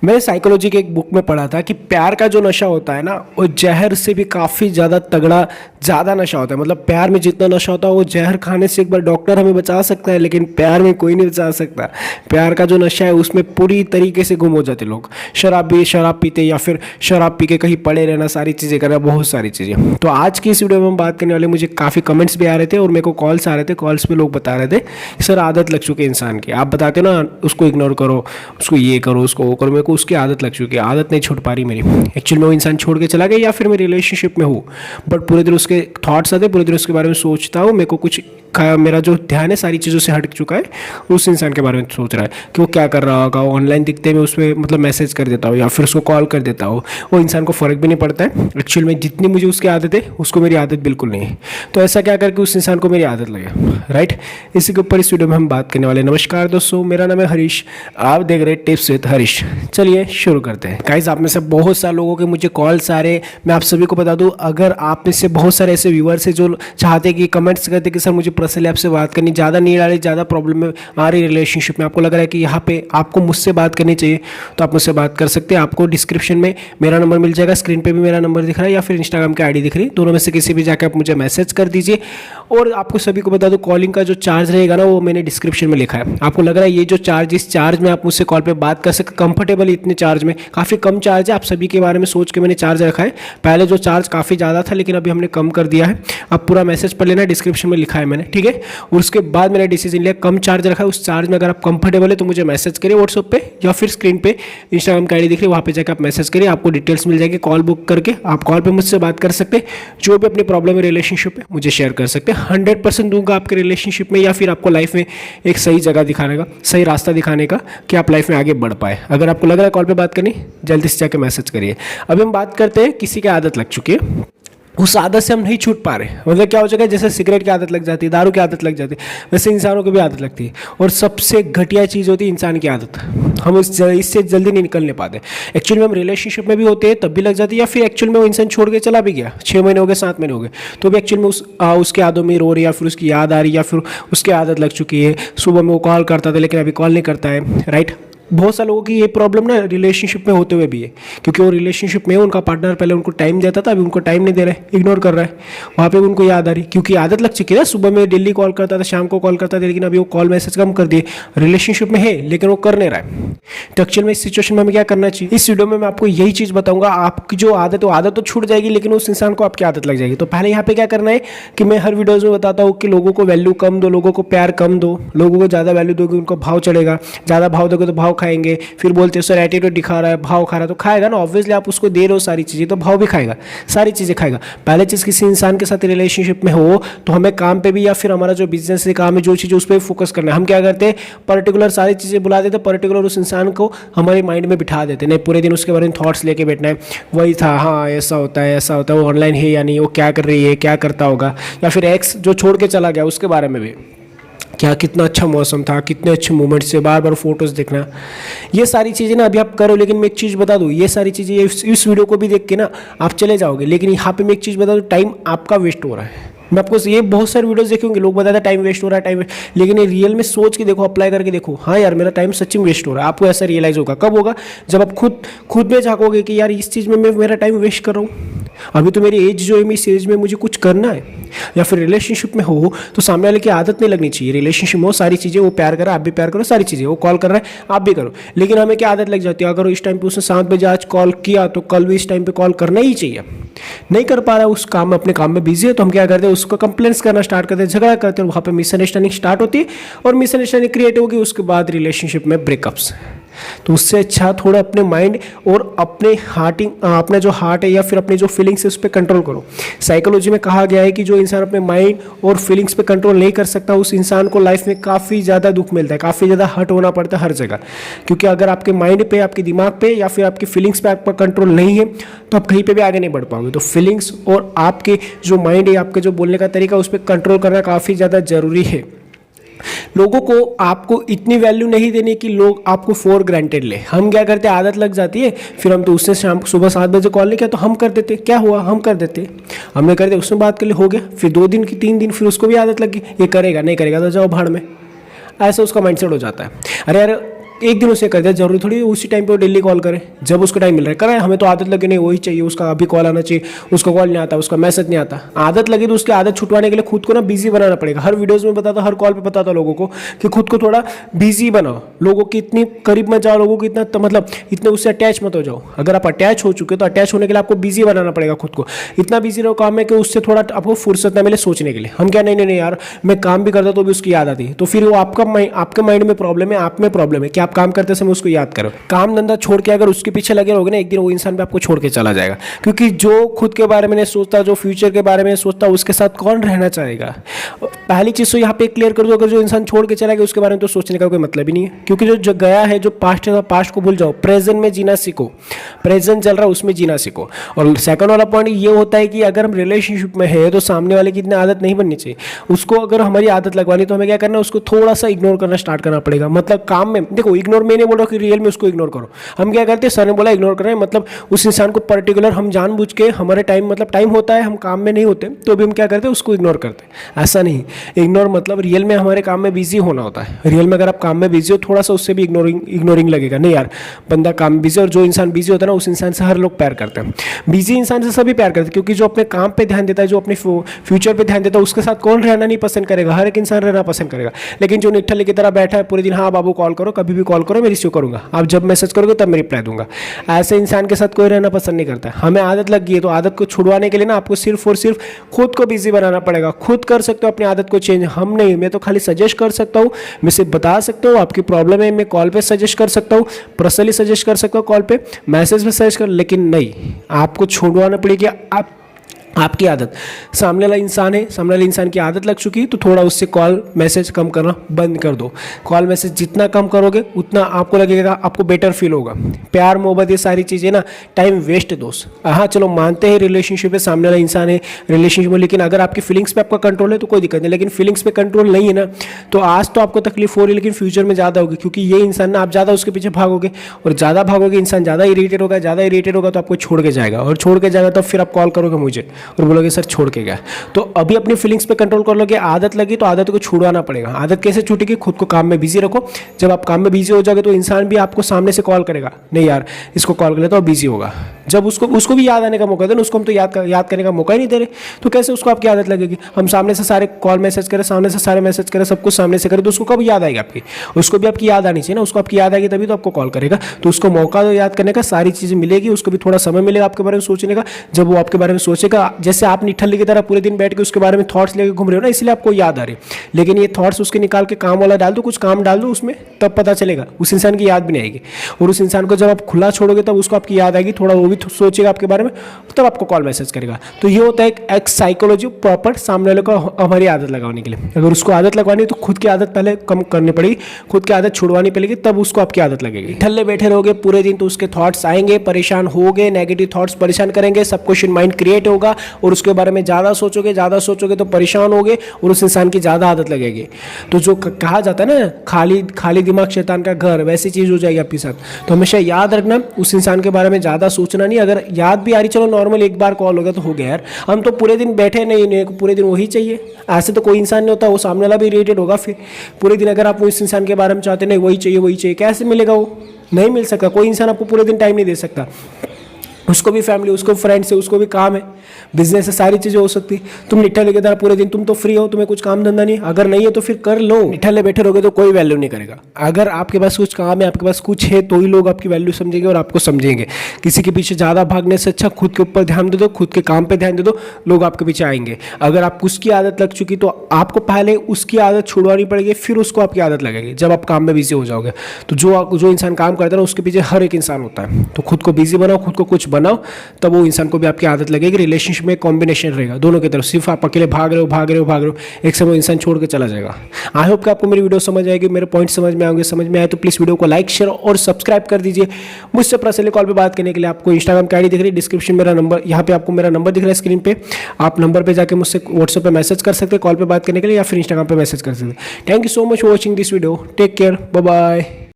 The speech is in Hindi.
मैंने साइकोलॉजी के एक बुक में पढ़ा था कि प्यार का जो नशा होता है ना, वो जहर से भी काफ़ी ज़्यादा तगड़ा ज़्यादा नशा होता है। मतलब प्यार में जितना नशा होता है वो जहर खाने से एक बार डॉक्टर हमें बचा सकता है, लेकिन प्यार में कोई नहीं बचा सकता। प्यार का जो नशा है उसमें पूरी तरीके से गुम हो जाते लोग। शराब पीते या फिर शराब पी के कहीं पड़े रहना, सारी चीज़ें करना, बहुत सारी चीज़ें। तो आज की इस वीडियो में हम बात करने वाले, मुझे काफ़ी कमेंट्स भी आ रहे थे और मेरे को कॉल्स आ रहे थे। कॉल्स पे लोग बता रहे थे कि सर आदत लग चुकी है इंसान की, आप बताते ना उसको इग्नोर करो, उसको ये करो, उसको वो करो। मेरे को उसकी आदत लग चुकी है, आदत नहीं छूट पा रही मेरी। एक्चुअली मैं वो इंसान छोड़ के चला गया या फिर मैं रिलेशनशिप में हूँ, बट पूरे दिन उसके थॉट्स आते, पूरे दिन उसके बारे में सोचता हूँ। मेरे को कुछ मेरा जो ध्यान है सारी चीज़ों से हट चुका है, उस इंसान के बारे में सोच रहा है कि वो क्या कर रहा होगा। ऑनलाइन दिखते मैं उस पर मतलब मैसेज कर देता हूँ या फिर उसको कॉल कर देता हूँ। वो इंसान को फ़र्क भी नहीं पड़ता है एक्चुअल में, जितनी मुझे उसकी आदत है उसको मेरी आदत बिल्कुल नहीं है। तो ऐसा क्या करके उस इंसान को मेरी आदत लगे, राइट। इसी के ऊपर इस वीडियो में हम बात करने वाले। नमस्कार दोस्तों, मेरा नाम है हरीश, आप देख रहे हैं टिप्स विद हरीश। चलिए शुरू करते हैं। गाइस, आप में से बहुत सारे लोगों के मुझे कॉल्स आ रहे हैं। मैं आप सभी को बता दूं, अगर आप में से बहुत सारे ऐसे व्यूअर्स हैं जो चाहते हैं कि कमेंट्स करते कि सर मुझे पर्सनली आपसे बात करनी, ज़्यादा नीड आ रही, ज़्यादा प्रॉब्लम आ रही रिलेशनशिप में, आपको लग रहा है कि यहाँ पे आपको मुझसे बात करनी चाहिए, तो आप मुझसे बात कर सकते हैं। आपको डिस्क्रिप्शन में मेरा नंबर मिल जाएगा, स्क्रीन पे भी मेरा नंबर दिख रहा है या फिर इंस्टाग्राम की आईडी दिख रही है, दोनों में से किसी भी जाकर आप मुझे मैसेज कर दीजिए। और आपको सभी को बता दूं, कॉलिंग का जो चार्ज रहेगा ना, वो मैंने डिस्क्रिप्शन में लिखा है। आपको लग रहा है ये जो चार्ज, इस चार्ज में आप मुझसे कॉल पे बात कर सकते, कंफर्टेबल इतने चार्ज में, काफ़ी कम चार्ज है। आप सभी के बारे में सोच के मैंने चार्ज रखा है। पहले जो चार्ज काफ़ी ज़्यादा था, लेकिन अभी हमने कम कर दिया है। आप पूरा मैसेज पढ़ लेना, डिस्क्रिप्शन में लिखा है मैंने, ठीक है। और उसके बाद मैंने डिसीजन लिया, कम चार्ज रखा है। उस चार्ज में अगर आप कंफर्टेबल है तो मुझे मैसेज करिए व्हाट्सएप पे या फिर स्क्रीन पे इंस्टाग्राम की आईडी दिख रही है, वहाँ पे जाकर आप मैसेज करिए, आपको डिटेल्स मिल जाएगी। कॉल बुक करके आप कॉल पे मुझसे बात कर सकते हैं, जो भी अपनी प्रॉब्लम है रिलेशनशिप में मुझे शेयर कर सकते हैं। 100% दूंगा आपके रिलेशनशिप में या फिर आपको लाइफ में एक सही जगह दिखाने का, सही रास्ता दिखाने का, कि आप लाइफ में आगे बढ़ पाए। अगर आपको लग रहा है कॉल पे बात करनी, जल्दी से जाकर मैसेज करिए। अभी हम बात करते हैं किसी की आदत लग चुकी है, उस आदत से हम नहीं छूट पा रहे। मतलब क्या हो जाएगा, जैसे सिगरेट की आदत लग जाती है, दारू की आदत लग जाती है, वैसे इंसानों की भी आदत लगती है। और सबसे घटिया चीज़ होती है इंसान की आदत, हम इससे जल्दी नहीं निकलने पाते। एक्चुअली में हम रिलेशनशिप में भी होते हैं तब भी लग जाती है, या फिर एक्चुअल में वो इंसान छोड़ के चला भी गया, 6 महीने हो गए, 7 महीने हो गए, तो भी एक्चुअल में उसके यादों में रो रही, या फिर उसकी याद आ रही, या फिर उसकी आदत लग चुकी है। सुबह में वो कॉल करता था लेकिन अभी कॉल नहीं करता है, राइट। बहुत सारे लोगों की ये प्रॉब्लम ना रिलेशनशिप में होते हुए भी है, क्योंकि वो रिलेशनशिप में उनका पार्टनर पहले उनको टाइम देता था, अभी उनको टाइम नहीं दे रहा है, इग्नोर कर रहा है। वहाँ पे उनको याद आ रही, क्योंकि आदत लग चुकी है ना। सुबह में डेली कॉल करता था, शाम को कॉल करता था, लेकिन अभी वो कॉल मैसेज कम कर दिए। रिलेशनशिप में है लेकिन वो कर नहीं रहा है। तो एक्चुअल में इस सिचुएशन में हमें क्या करना चाहिए, इस वीडियो में मैं आपको यही चीज़ बताऊंगा। आपकी जो आदत है वो आदत तो छूट जाएगी, लेकिन उस इंसान को आपकी आदत लग जाएगी। तो पहले यहाँ पे क्या करना है कि मैं हर वीडियोज़ में बताता हूँ कि लोगों को वैल्यू कम दो, लोगों को प्यार कम दो। लोगों को ज़्यादा वैल्यू दोगे उनको भाव चढ़ेगा, ज़्यादा भाव दोगे तो भाव खाएंगे। फिर बोलते हैं सर एटीट्यूड दिखा रहा है, भाव खा रहा है, तो खाएगा ना, ऑब्वियसली आप उसको दे रहे हो सारी चीज़ें, तो भाव भी खाएगा, सारी चीज़ें खाएगा। पहले चीज़, किसी इंसान के साथ रिलेशनशिप में हो तो हमें काम पे भी या फिर हमारा जो बिजनेस है, काम है, जो चीज़ उस पर फोकस करना है। हम क्या करते हैं, पर्टिकुलर सारी चीज़ें बुला देते, पर्टिकुलर उस इंसान को हमारे माइंड में बिठा देते, नहीं पूरे दिन उसके बारे में थॉट्स लेके बैठना है। वही था, हाँ ऐसा होता है, ऐसा होता है, वो ऑनलाइन है या नहीं, वो क्या कर रही है, क्या करता होगा, या फिर एक्स जो छोड़ के चला गया उसके बारे में भी, क्या कितना अच्छा मौसम था, कितने अच्छे मोमेंट्स से बार बार फोटोज़ देखना। ये सारी चीज़ें ना अभी आप करो, लेकिन मैं एक चीज़ बता दूँ, ये सारी चीज़ें इस वीडियो को भी देख के ना आप चले जाओगे, लेकिन यहाँ पे मैं एक चीज़ बता दूँ, टाइम आपका वेस्ट हो रहा है। मैं आपको ये बहुत सारे वीडियोस देखे होंगे, लोग बताते हैं टाइम वेस्ट हो रहा है, टाइम वेस्ट, लेकिन ये रियल में सोच के देखो, अप्लाई करके देखो, हाँ यार मेरा टाइम सच्ची में वेस्ट हो रहा है। आपको ऐसा रियलाइज़ होगा, कब होगा, जब आप खुद में झाँकोगे कि यार इस चीज़ में मैं मेरा टाइम वेस्ट कर रहा हूँ। अभी तो मेरी एज जो है, इस एज में मुझे कुछ करना है। या फिर रिलेशनशिप में हो तो सामने वाले की आदत नहीं लगनी चाहिए। रिलेशनशिप में हो, सारी चीज़ें, वो प्यार करे, आप भी प्यार करो, सारी चीज़ें, वो कॉल कर रहा है आप भी करो, लेकिन हमें क्या आदत लग जाती है, अगर इस टाइम पे उसने 7 बजे आज कॉल किया तो कल भी इस टाइम पे कॉल करना ही चाहिए। नहीं कर पा रहा है, उस काम में, अपने काम में बिजी है, तो हम क्या करते हैं, उसको कंप्लेंट्स करना स्टार्ट करते हैं, झगड़ा करते हैं, वहाँ पे मिसअंडरस्टैंडिंग स्टार्ट होती है और मिसअंडरस्टैंडिंग क्रिएट होगी, उसके बाद रिलेशनशिप में ब्रेकअप्स। तो उससे अच्छा थोड़ा अपने माइंड और अपने अपना जो हार्ट है या फिर अपनी जो फीलिंग्स है उस पर कंट्रोल करो। साइकोलॉजी में कहा गया है कि जो इंसान अपने माइंड और फीलिंग्स पे कंट्रोल नहीं कर सकता, उस इंसान को लाइफ में काफ़ी ज़्यादा दुख मिलता है, काफ़ी ज़्यादा हर्ट होना पड़ता है हर जगह। क्योंकि अगर आपके माइंड पे, आपके दिमाग पे या फिर आपकी फीलिंग्स पे आपका कंट्रोल नहीं है तो आप कहीं पर भी आगे नहीं बढ़ पाओगे। तो फीलिंग्स और आपके जो माइंड है, आपके जो बोलने का तरीका, उस पर कंट्रोल करना काफ़ी ज़्यादा ज़रूरी है। लोगों को आपको इतनी वैल्यू नहीं देनी कि लोग आपको फॉर ग्रांटेड ले। हम क्या करते हैं, आदत लग जाती है, फिर हम तो उससे सुबह 7 बजे कॉल नहीं किया तो हम कर देते, क्या हुआ, हम कर देते, हमने कर दिया, उसमें बात कर ली, हो गया। फिर 2 दिन की 3 दिन, फिर उसको भी आदत लगी, ये करेगा नहीं करेगा तो जाओ भाड़ में, ऐसा उसका माइंडसेट हो जाता है। अरे यार एक दिन उसे कर दिया, जरूरी थोड़ी उसी टाइम पे वो डेली कॉल करे जब उसको टाइम मिल रहा है। करे हमें तो आदत लगी नहीं वही चाहिए, उसका अभी कॉल आना चाहिए, उसका कॉल नहीं आता, उसका मैसेज नहीं आता। आदत लगी तो उसकी आदत छुटवाने के लिए खुद को ना बिजी बनाना पड़ेगा। हर वीडियोस में बताता, हर कॉल पे बताता लोगों को कि खुद को थोड़ा बिजी बनाओ, लोगों की इतनी करीब मत जाओ, लोगों की इतना मतलब इतने उससे अटैच मत हो जाओ। अगर आप अटैच हो चुके तो अटैच होने के लिए आपको बिजी बनाना पड़ेगा खुद को। इतना बिजी रहो काम में कि उससे थोड़ा आपको फुर्सत ना मिले सोचने के लिए। हम क्या, नहीं नहीं नहीं यार मैं काम भी करता तो भी उसकी याद आती, तो फिर वो आपके माइंड में प्रॉब्लम है, आप में प्रॉब्लम है कि आप काम करते समय उसको याद करो। काम धंधा छोड़ के अगर उसके पीछे लगे रहोगे ना, एक दिन वो इंसान भी आपको छोड़ के चला जाएगा। क्योंकि जो खुद के बारे में नहीं सोचता, जो फ्यूचर के बारे में सोचता, उसके साथ कौन रहना चाहेगा। पहली चीज तो यहाँ पे क्लियर कर दो, अगर जो इंसान छोड़ के चला गया उसके बारे में तो सोचने का कोई मतलब ही नहीं है। क्योंकि जो गया है, जो पास्ट है, पास्ट को भूल जाओ, प्रेजेंट में जीना सीखो। प्रेजेंट चल रहा है उसमें जीना सीखो। और सेकंड वाला पॉइंट ये होता है कि अगर हम रिलेशनशिप में है तो सामने वाले की इतनी आदत नहीं बननी चाहिए। उसको अगर हमारी आदत लगवानी तो हमें क्या करना है, उसको थोड़ा सा इग्नोर करना स्टार्ट करना पड़ेगा। मतलब काम में देखो, इग्नोर मैं नहीं बोल रहा कि रियल में उसको इग्नोर करो। हम क्या करते हैं, सर ने बोला इग्नोर कर रहे हैं, मतलब उस इंसान को पर्टिकुलर हम जानबूझ के, हमारे टाइम होता है, हम काम में नहीं होते तो भी हम क्या करते हैं, उसको इग्नोर करते हैं। ऐसा नहीं, इग्नोर मतलब रियल में हमारे काम में बिजी होना होता है। रियल में अगर आप काम में बिजी हो, थोड़ा सा उससे भी इग्नोरिंग लगेगा, नहीं यार बंदा काम में बिजी। और जो इंसान बिजी होता है ना, उस इंसान से हर लोग प्यार करते हैं। बिजी इंसान से सभी प्यार करते हैं, क्योंकि जो अपने काम पे ध्यान देता है, जो अपने फ्यूचर पे ध्यान देता है, उसके साथ कौन रहना नहीं पसंद करेगा। हर एक इंसान रहना पसंद करेगा। लेकिन जो निठल्ले की तरह बैठा है पूरे दिन, हाँ बाबू कॉल करो, कभी भी कॉल करो, मैं रिसीव करूंगा, आप जब मैसेज करोगे तब मैं रिप्लाई दूंगा, ऐसे इंसान के साथ कोई रहना पसंद नहीं करता। हमें आदत लग गई है तो आदत को छुड़वाने के लिए ना आपको सिर्फ और सिर्फ खुद को बिजी बनाना पड़ेगा। खुद कर सकते हो अपनी आदत को चेंज, हम नहीं। मैं तो खाली सजेस्ट कर सकता हूँ, मैं सिर्फ बता सकता हूँ आपकी प्रॉब्लम है, मैं कॉल पे सजेस्ट कर सकता हूँ, पर्सनली सजेस्ट कर सकता हूँ, कॉल पे मैसेज में सजेस्ट कर, लेकिन नहीं, आपको छुड़वाना पड़ेगी। आपकी आदत, सामने वाला इंसान है, सामने वाले इंसान की आदत लग चुकी है तो थोड़ा उससे कॉल मैसेज कम करना बंद कर दो। कॉल मैसेज जितना कम करोगे उतना आपको लगेगा, आपको बेटर फील होगा। प्यार मोहब्बत ये सारी चीज़ें ना टाइम वेस्ट है दोस्त। हाँ चलो मानते हैं रिलेशनशिप है, सामने वाला इंसान है रिलेशनशिप में, लेकिन अगर आपकी फीलिंग्स पे आपका कंट्रोल है तो कोई दिक्कत नहीं। लेकिन फीलिंग्स पे कंट्रोल नहीं है ना, तो आज तो आपको तकलीफ हो रही है लेकिन फ्यूचर में ज़्यादा होगी। क्योंकि ये इंसान ना, आप ज़्यादा उसके पीछे भागोगे और ज़्यादा भागोगे, इंसान ज़्यादा इरीटेट होगा, ज़्यादा इरीटेट होगा तो आपको छोड़ के जाएगा, और छोड़ के जाएगा तो फिर आप कॉल करोगे मुझे और बोलोगे सर छोड़ के गया। तो अभी अपनी फीलिंग्स पे कंट्रोल कर लोगे। आदत लगी तो आदत को छुड़वाना पड़ेगा। आदत कैसे छूटेगी, खुद को काम में बिजी रखो। जब आप काम में बिजी हो जाओगे तो इंसान भी आपको सामने से कॉल करेगा, नहीं यार इसको कॉल कर लेता हूं, बिजी होगा। जब उसको भी याद आने का मौका दे ना, उसको हम तो याद करने का मौका ही नहीं दे रहे, तो कैसे उसको आपकी आदत लगेगी। हम सामने से सारे कॉल मैसेज करें, सामने से सारे मैसेज करें, सब कुछ सामने से करें, तो उसको कब याद आएगी आपकी। उसको भी आपकी याद आनी चाहिए ना, उसको आपकी याद आएगी तभी तो आपको कॉल करेगा। तो उसको मौका दो याद करने का, सारी चीज़ें मिलेगी, उसको भी थोड़ा समय मिलेगा आपके बारे में सोचने का। जब वो आपके बारे में सोचेगा, जैसे आप निठल्ले की तरह पूरे दिन बैठ के उसके बारे में थॉट्स लेके घूम रहे हो ना, इसलिए आपको याद आ रही है। लेकिन ये थॉट्स उसके निकाल के काम वाला डाल दो, कुछ काम डाल दो उसमें, तब पता चलेगा। उस इंसान की याद भी नहीं आएगी। और उस इंसान को जब आप खुला छोड़ोगे तब उसको आपकी याद आएगी, थोड़ा वो भी सोचेगा आपके बारे में, तब आपको कॉल मैसेज करेगा। तो ये होता है एक साइकोलॉजी प्रॉपर सामने वाले को हमारी आदत लगाने के लिए। अगर उसको आदत लगवानी है तो खुद की आदत पहले कम करनी पड़ेगी, खुद की आदत छुड़वानी पड़ेगी, तब उसको आपकी आदत लगेगी। ठल्ले बैठे रहोगे पूरे दिन तो उसके थॉट्स आएंगे, परेशान होगे, नेगेटिव थॉट्स परेशान करेंगे, सब कुछ माइंड क्रिएट होगा और उसके बारे में ज़्यादा सोचोगे तो परेशान होगे और उस इंसान की ज़्यादा आदत लगेगी। तो जो कहा जाता है ना, खाली दिमाग शैतान का घर, वैसी चीज़ हो जाएगी आपके साथ। तो हमेशा याद रखना, उस इंसान के बारे में ज़्यादा सोचना नहीं। अगर याद भी आ रही, चलो नॉर्मल एक बार कॉल हो गया तो हो गया यार, हम तो पूरे दिन बैठे नहीं, पूरे दिन वही चाहिए, ऐसे तो कोई इंसान नहीं होता। वो सामने वाला भी इरिटेट होगा फिर पूरे दिन। अगर आप उस इंसान के बारे में चाहते नहीं, वही चाहिए, कैसे मिलेगा? वो नहीं मिल सकता। कोई इंसान आपको पूरे दिन टाइम नहीं दे सकता। उसको भी फैमिली, उसको फ्रेंड्स है, उसको भी काम है, बिजनेस है, सारी चीज़ें हो सकती है। तुम निठल्ले की तरह पूरे दिन, तुम तो फ्री हो, तुम्हें कुछ काम धंधा नहीं, अगर नहीं है तो फिर कर लो। निठल्ले बैठे रहोगे तो कोई वैल्यू नहीं करेगा। अगर आपके पास कुछ काम है, आपके पास कुछ है, तो ही लोग आपकी वैल्यू समझेंगे और आपको समझेंगे। किसी के पीछे ज़्यादा भागने से अच्छा खुद के ऊपर ध्यान दे दो, खुद के काम पर ध्यान दे दो, लोग आपके पीछे आएंगे। अगर आपको उसकी आदत लग चुकी तो आपको पहले उसकी आदत छुड़वानी पड़ेगी, फिर उसको आपकी आदत लगेगी जब आप काम में बिजी हो जाओगे। तो जो इंसान काम करता है ना, उसके पीछे हर एक इंसान होता है। तो खुद को बिजी बनाओ, खुद को कुछ बनाओ, तब वो इंसान को भी आपकी आदत लगेगी। रिलेशनशिप में कॉम्बिनेशन रहेगा दोनों की तरफ। सिर्फ आप अकेले भाग रहे हो, एक समय इंसान छोड़ के चला जाएगा। आई होप कि आपको मेरी वीडियो समझ आएगी, मेरे पॉइंट समझ में आए तो प्लीज़ वीडियो को लाइक, शेयर और सब्सक्राइब कर दीजिए। मुझसे पर्सनली कॉल पे बात करने के लिए आपको इंस्टाग्राम की आईडी दिख रही है, डिस्क्रिप्शन मेरा नंबर, यहाँ पे आपको मेरा नंबर दिख रहा है स्क्रीन पे। आप नंबर पे जाकर मुझसे व्हाट्सएप पे मैसेज कर सकते हैं कॉल पे बात करने के लिए, या फिर इंस्टाग्राम पे मैसेज कर सकते हैं। Thank you so much for watching this video. Take care, bye bye.